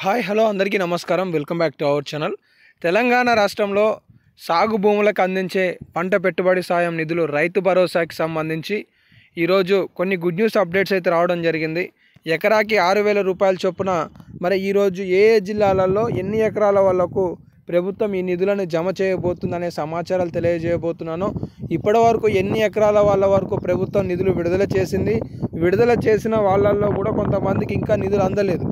Hi hello అందరికీ నమస్కారం. Welcome back to our channel. Telangana రాష్ట్రంలో సాగు భూములకు అందించే పంట పెట్టుబడి సాయం నిధులు రైతు భరోసాకి సంబంధించి ఈరోజు కొన్ని గుడ్ న్యూస్ అప్డేట్స్ అయితే రావడం జరిగింది. ఎకరాకి 6,000 రూపాయల చొప్పున మరి ఈరోజు ఏ జిల్లాలలో ఎన్ని ఎకరాల వాళ్ళకు ప్రభుత్వం ఈ నిధులను జమ చేయబోతుందనే సమాచారాలు తెలియజేయబోతున్నాను. ఇప్పటివరకు ఎన్ని ఎకరాల వాళ్ళ వరకు ప్రభుత్వం నిధులు విడుదల చేసింది, విడుదల చేసిన వాళ్ళల్లో కూడా కొంతమందికి ఇంకా నిధులు అందలేదు.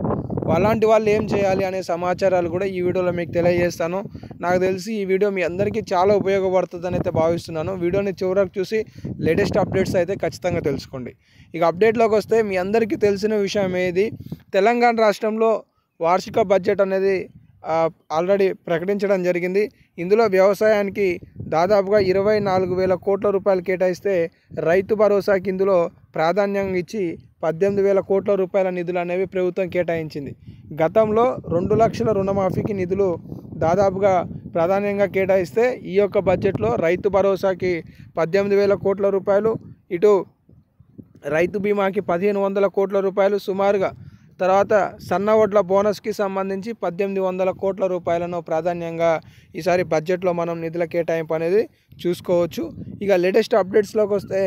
అలాంటి వాళ్ళు ఏం చేయాలి అనే సమాచారాలు కూడా ఈ వీడియోలో మీకు తెలియజేస్తాను. నాకు తెలిసి ఈ వీడియో మీ అందరికీ చాలా ఉపయోగపడుతుందని అయితే భావిస్తున్నాను. వీడియోని చివరకు చూసి లేటెస్ట్ అప్డేట్స్ అయితే ఖచ్చితంగా తెలుసుకోండి. ఇక అప్డేట్లోకి వస్తే మీ అందరికీ తెలిసిన విషయం ఏది, తెలంగాణ రాష్ట్రంలో వార్షిక బడ్జెట్ అనేది ఆల్రెడీ ప్రకటించడం జరిగింది. ఇందులో వ్యవసాయానికి దాదాపుగా 24,000 కోట్ల రూపాయలు కేటాయిస్తే రైతు భరోసాకి ఇందులో ప్రాధాన్యంగా ఇచ్చి 18,000 కోట్ల రూపాయల నిధులు అనేవి ప్రభుత్వం కేటాయించింది. గతంలో 2 లక్షల రుణమాఫీకి నిధులు దాదాపుగా ప్రాధాన్యంగా కేటాయిస్తే ఈ యొక్క బడ్జెట్లో రైతు భరోసాకి 18,000 కోట్ల రూపాయలు, ఇటు రైతు బీమాకి 1,500 కోట్ల రూపాయలు సుమారుగా, తర్వాత సన్న వడ్ల బోనస్కి సంబంధించి 1,800 కోట్ల రూపాయలను ప్రాధాన్యంగా ఈసారి బడ్జెట్లో మనం నిధుల కేటాయింపు అనేది చూసుకోవచ్చు. ఇక లేటెస్ట్ అప్డేట్స్లోకి వస్తే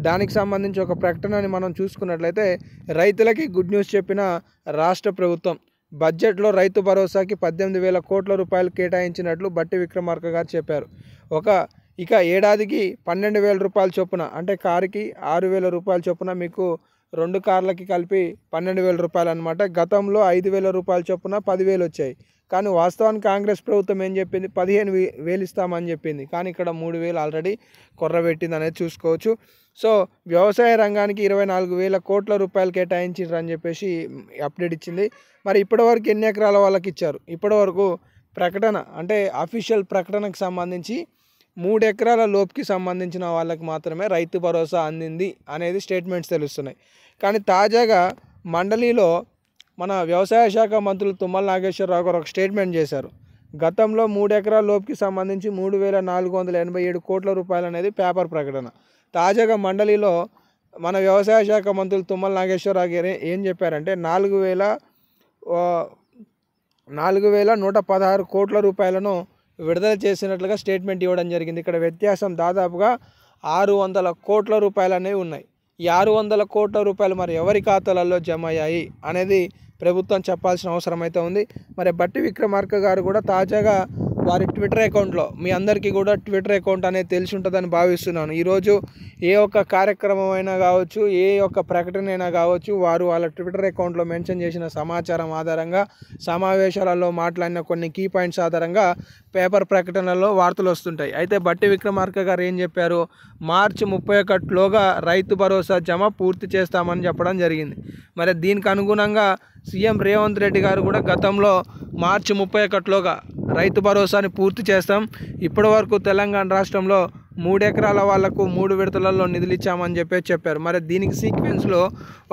దానికి సంబంధించి ఒక ప్రకటనని మనం చూసుకున్నట్లయితే ఇరైతులకి గుడ్ న్యూస్ చెప్పిన రాష్ట్ర ప్రభుత్వం. బడ్జెట్లో రైతు భరోసాకి 18,000 కోట్ల రూపాయలు కేటాయించినట్లు బట్టి విక్రమార్క గారు చెప్పారు. ఇక ఏడాదికి 12,000 రూపాయల చొప్పున, అంటే కారుకి 6,000 రూపాయల చొప్పున, మీకు 2 కార్లకి కలిపి 12,000 రూపాయలు అనమాట. గతంలో 5,000 రూపాయల చొప్పున 10,000 వచ్చాయి. కానీ వాస్తవానికి కాంగ్రెస్ ప్రభుత్వం ఏం చెప్పింది, 15,000 ఇస్తామని చెప్పింది. కానీ ఇక్కడ 3,000 ఆల్రెడీ కొర్రబెట్టింది అనేది చూసుకోవచ్చు. సో వ్యవసాయ రంగానికి 24,000 కోట్ల రూపాయలు కేటాయించారు అని చెప్పేసి అప్డేట్ ఇచ్చింది. మరి ఇప్పటివరకు ఎన్ని ఎకరాల వాళ్ళకి ఇచ్చారు, ఇప్పటివరకు ప్రకటన అంటే అఫీషియల్ ప్రకటనకు సంబంధించి 3 ఎకరాల లోపుకి సంబంధించిన వాళ్ళకి మాత్రమే రైతు భరోసా అందింది అనేది స్టేట్మెంట్స్ తెలుస్తున్నాయి. కానీ తాజాగా మండలిలో మన వ్యవసాయ శాఖ మంత్రులు తుమ్మల నాగేశ్వరరావు గారు ఒక స్టేట్మెంట్ చేశారు. గతంలో 3 ఎకరాల లోపుకి సంబంధించి 3,487 కోట్ల రూపాయలు అనేది పేపర్ ప్రకటన. తాజాగా మండలిలో మన వ్యవసాయ శాఖ మంత్రులు తుమ్మల నాగేశ్వరరావు గారు ఏం చెప్పారంటే 4,116 కోట్ల రూపాయలను విడుదల చేసినట్లుగా స్టేట్మెంట్ ఇవ్వడం జరిగింది. ఇక్కడ వ్యత్యాసం దాదాపుగా 600 కోట్ల రూపాయలు అనేవి ఉన్నాయి. ఈ 600 కోట్ల రూపాయలు మరి ఎవరి ఖాతాలలో జమ అయ్యాయి అనేది ప్రభుత్వం చెప్పాల్సిన అవసరం అయితే ఉంది. మరి బట్టి విక్రమార్క గారు కూడా తాజాగా వారి ట్విట్టర్ అకౌంట్లో, మీ అందరికీ కూడా ట్విట్టర్ అకౌంట్ అనేది తెలిసి ఉంటుందని భావిస్తున్నాను. ఈరోజు ఏ ఒక్క కార్యక్రమం అయినా కావచ్చు, ఏ ఒక్క ప్రకటన అయినా కావచ్చు, వారు వాళ్ళ ట్విట్టర్ అకౌంట్లో మెన్షన్ చేసిన సమాచారం ఆధారంగా, సమావేశాలలో మాట్లాడిన కొన్ని కీ పాయింట్స్ ఆధారంగా పేపర్ ప్రకటనలో వార్తలు వస్తుంటాయి. అయితే బట్టి విక్రమార్క గారు ఏం చెప్పారు, మార్చి 31లోగా రైతు భరోసా జమ పూర్తి చేస్తామని చెప్పడం జరిగింది. మరి దీనికి అనుగుణంగా సీఎం రేవంత్ రెడ్డి గారు కూడా గతంలో మార్చి 31లోగా రైతు భరోసాని పూర్తి చేస్తాం, ఇప్పటి వరకు తెలంగాణ రాష్ట్రంలో 3 ఎకరాల వాళ్లకు 3 విడతలలో నిధులు ఇచ్చామని చెప్పారు. మరి దీనికి సీక్వెన్స్లో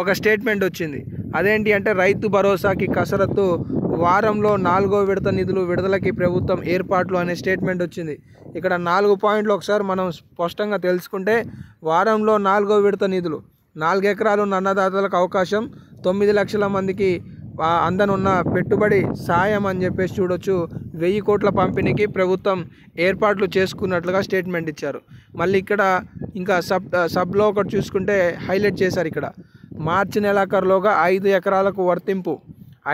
ఒక స్టేట్మెంట్ వచ్చింది. అదేంటి అంటే రైతు భరోసాకి కసరత్తు, వారంలో 4వ విడత నిధులు విడుదలకి ప్రభుత్వం ఏర్పాట్లు అనే స్టేట్మెంట్ వచ్చింది. ఇక్కడ 4 పాయింట్లు ఒకసారి మనం స్పష్టంగా తెలుసుకుంటే, వారంలో 4వ విడత నిధులు, 4 ఎకరాలు ఉన్న అన్నదాతలకు అవకాశం, 9 లక్షల మందికి అందనున్న పెట్టుబడి సాయం అని చెప్పేసి చూడొచ్చు. 1,000 కోట్ల పంపిణీకి ప్రభుత్వం ఏర్పాట్లు చేసుకున్నట్లుగా స్టేట్మెంట్ ఇచ్చారు. మళ్ళీ ఇక్కడ ఇంకా సబ్లో ఒకటి చూసుకుంటే హైలైట్ చేశారు. ఇక్కడ మార్చి నెలాఖరులోగా 5 ఎకరాలకు వర్తింపు,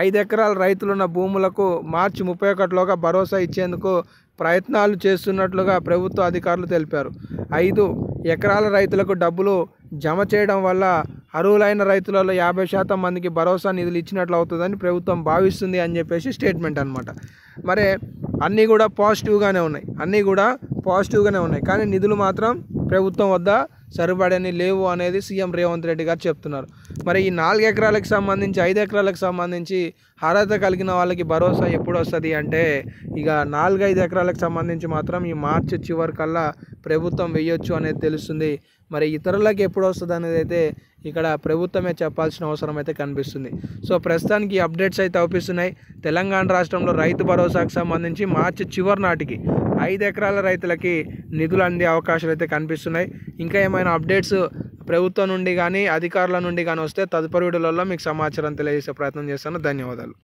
5 ఎకరాల రైతులున్న భూములకు మార్చి 31లోగా భరోసా ఇచ్చేందుకు ప్రయత్నాలు చేస్తున్నట్లుగా ప్రభుత్వ అధికారులు తెలిపారు. 5 ఎకరాల రైతులకు డబ్బులు జమ చేయడం వల్ల అర్హులైన రైతులలో 50% మందికి భరోసా నిధులు ఇచ్చినట్లు అవుతుందని ప్రభుత్వం భావిస్తుంది అని చెప్పేసి స్టేట్మెంట్ అనమాట. మరి అన్నీ కూడా పాజిటివ్గానే ఉన్నాయి, కానీ నిధులు మాత్రం ప్రభుత్వం వద్ద సరిపడని లేవు అనేది సీఎం రేవంత్ రెడ్డి గారు చెప్తున్నారు. మరి ఈ 4 ఎకరాలకు సంబంధించి, 5 ఎకరాలకు సంబంధించి అర్హత కలిగిన వాళ్ళకి భరోసా ఎప్పుడు వస్తుంది అంటే, ఇక 4-5 ఎకరాలకు సంబంధించి మాత్రం ఈ మార్చి చివరికల్లా ప్రభుత్వం వేయొచ్చు అనేది తెలుస్తుంది. మరి ఇతరులకు ఎప్పుడు వస్తుంది అనేది అయితే ఇక్కడ ప్రభుత్వమే చెప్పాల్సిన అవసరం అయితే కనిపిస్తుంది. సో ప్రస్తుతానికి అప్డేట్స్ అయితే అవుపిస్తున్నాయి. తెలంగాణ రాష్ట్రంలో రైతు భరోసాకు సంబంధించి మార్చి చివరి నాటికి 5 ఎకరాల రైతులకి నిధులు అందే అవకాశాలు అయితే కనిపిస్తున్నాయి. ఇంకా ఏమైనా అప్డేట్స్ ప్రభుత్వం నుండి కానీ అధికారుల నుండి కానీ వస్తే తదుపరి వీడియోలలో మీకు సమాచారం తెలియజేసే ప్రయత్నం చేస్తాను. ధన్యవాదాలు.